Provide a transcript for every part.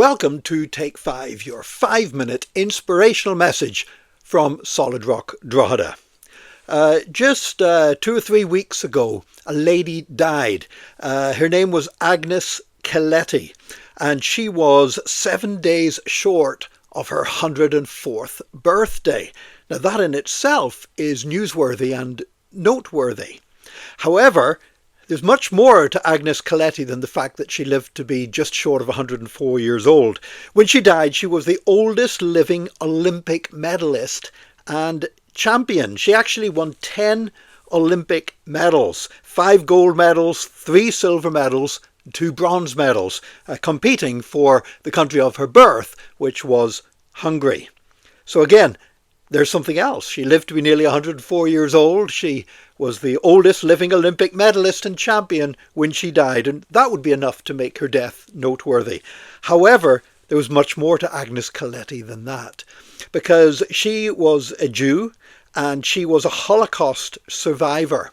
Welcome to Take 5, your 5-minute inspirational message from Solid Rock Drogheda. Just 2 or 3 weeks ago, a lady died. Her name was Agnes Coletti, and she was 7 days short of her 104th birthday. Now that in itself is newsworthy and noteworthy. However, there's much more to Agnes Coletti than the fact that she lived to be just short of 104 years old. When she died, she was the oldest living Olympic medalist and champion. She actually won 10 Olympic medals, 5 gold medals, 3 silver medals, 2 bronze medals, competing for the country of her birth, which was Hungary. So again, there's something else. She lived to be nearly 104 years old. She was the oldest living Olympic medalist and champion when she died, and that would be enough to make her death noteworthy. However, there was much more to Agnes Coletti than that, because she was a Jew and she was a Holocaust survivor.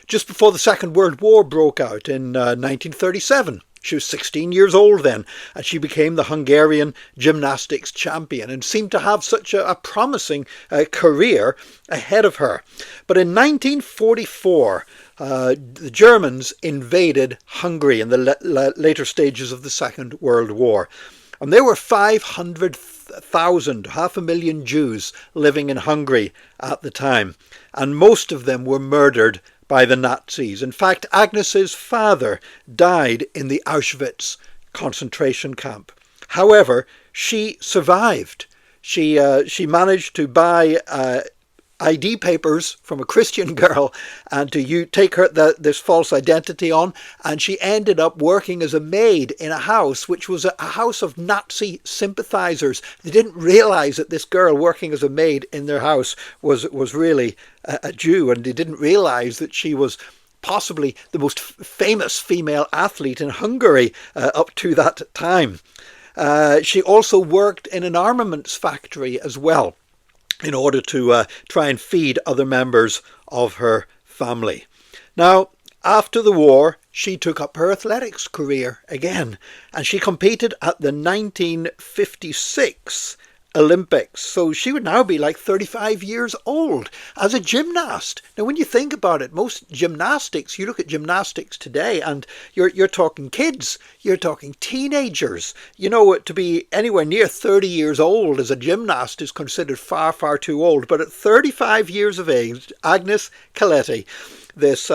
Just before the Second World War broke out in 1937. She was 16 years old then, and she became the Hungarian gymnastics champion and seemed to have such a promising career ahead of her. But in 1944, the Germans invaded Hungary in the later stages of the Second World War. And there were 500,000, 500,000 Jews living in Hungary at the time, and most of them were murdered by the Nazis. In fact, Agnes's father died in the Auschwitz concentration camp. However, she survived. She managed to buy ID papers from a Christian girl and to take this false identity on, and she ended up working as a maid in a house which was a house of Nazi sympathizers. They didn't realize that this girl working as a maid in their house was really a Jew, and they didn't realize that she was possibly the most famous female athlete in Hungary up to that time. She also worked in an armaments factory as well, in order to try and feed other members of her family. Now, after the war, she took up her athletics career again, and she competed at the 1956 Olympics. So she would now be like 35 years old as a gymnast. Now, when you think about it, most gymnastics, you look at gymnastics today and you're talking kids, you're talking teenagers. You know, to be anywhere near 30 years old as a gymnast is considered far, far too old. But at 35 years of age, Agnes Coletti, this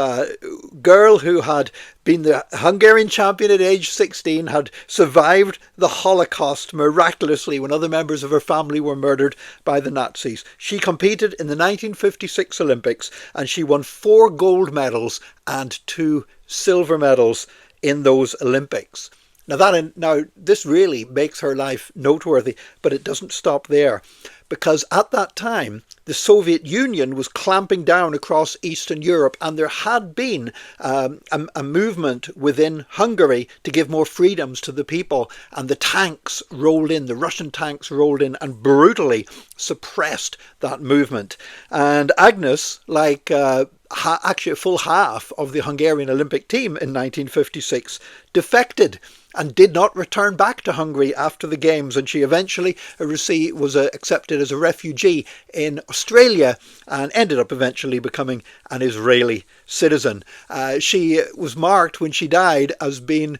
girl who had been the Hungarian champion at age 16, had survived the Holocaust miraculously when other members of her family were murdered by the Nazis. She competed in the 1956 Olympics and she won 4 gold medals and 2 silver medals in those Olympics. Now this really makes her life noteworthy, but it doesn't stop there, because at that time the Soviet Union was clamping down across Eastern Europe, and there had been a movement within Hungary to give more freedoms to the people, and the tanks rolled in, the Russian tanks rolled in and brutally suppressed that movement. And Agnes, like actually a full half of the Hungarian Olympic team in 1956, defected and did not return back to Hungary after the Games, and she eventually was accepted as a refugee in Australia and ended up eventually becoming an Israeli citizen. She was marked when she died as being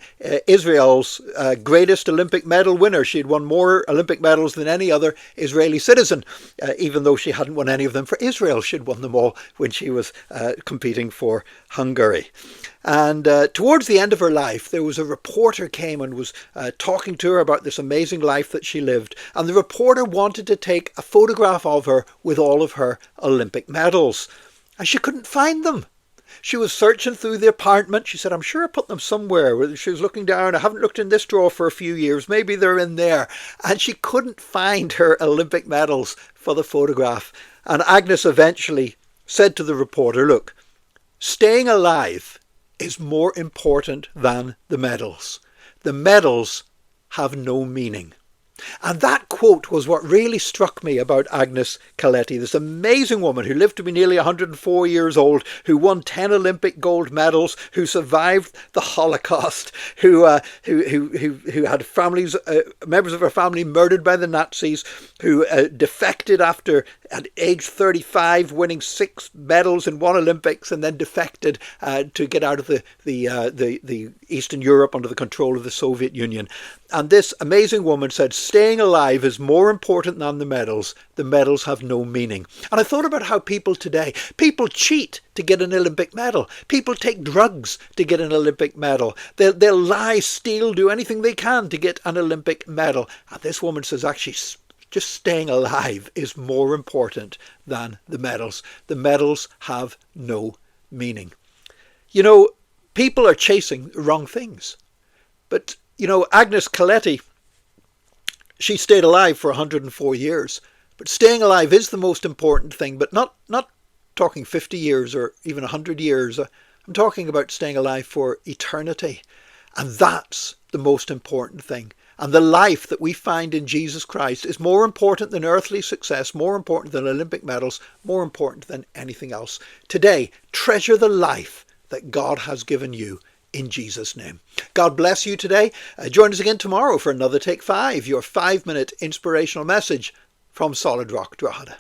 Israel's greatest Olympic medal winner. She had won more Olympic medals than any other Israeli citizen, even though she hadn't won any of them for Israel. She'd won them all when she was competing for Hungary. And towards the end of her life, there was a reporter came and was talking to her about this amazing life that she lived. And the reporter wanted to take a photograph of her with all of her Olympic medals. And she couldn't find them. She was searching through the apartment. She said, I'm sure I put them somewhere. She was looking down. I haven't looked in this drawer for a few years. Maybe they're in there. And she couldn't find her Olympic medals for the photograph. And Agnes eventually said to the reporter, look, staying alive is more important than the medals. The medals have no meaning. And that quote quote was what really struck me about Agnes Caletti, this amazing woman who lived to be nearly 104 years old, who won 10 Olympic gold medals, who survived the Holocaust, who had families, members of her family murdered by the Nazis, who defected after at age 35, winning 6 medals in 1 Olympics, and then defected to get out of the Eastern Europe under the control of the Soviet Union. And this amazing woman said, staying alive is more important than the medals. The medals have no meaning. And I thought about how people today, people cheat to get an Olympic medal. People take drugs to get an Olympic medal. They'll lie, steal, do anything they can to get an Olympic medal. And this woman says, actually, just staying alive is more important than the medals. The medals have no meaning. You know, people are chasing the wrong things. But, you know, Agnes Caletti, she stayed alive for 104 years. But staying alive is the most important thing, but not talking 50 years or even 100 years. I'm talking about staying alive for eternity. And that's the most important thing. And the life that we find in Jesus Christ is more important than earthly success, more important than Olympic medals, more important than anything else. Today, treasure the life that God has given you in Jesus' name. God bless you today. Join us again tomorrow for another Take 5, your 5-minute inspirational message from Solid Rock Drogheda.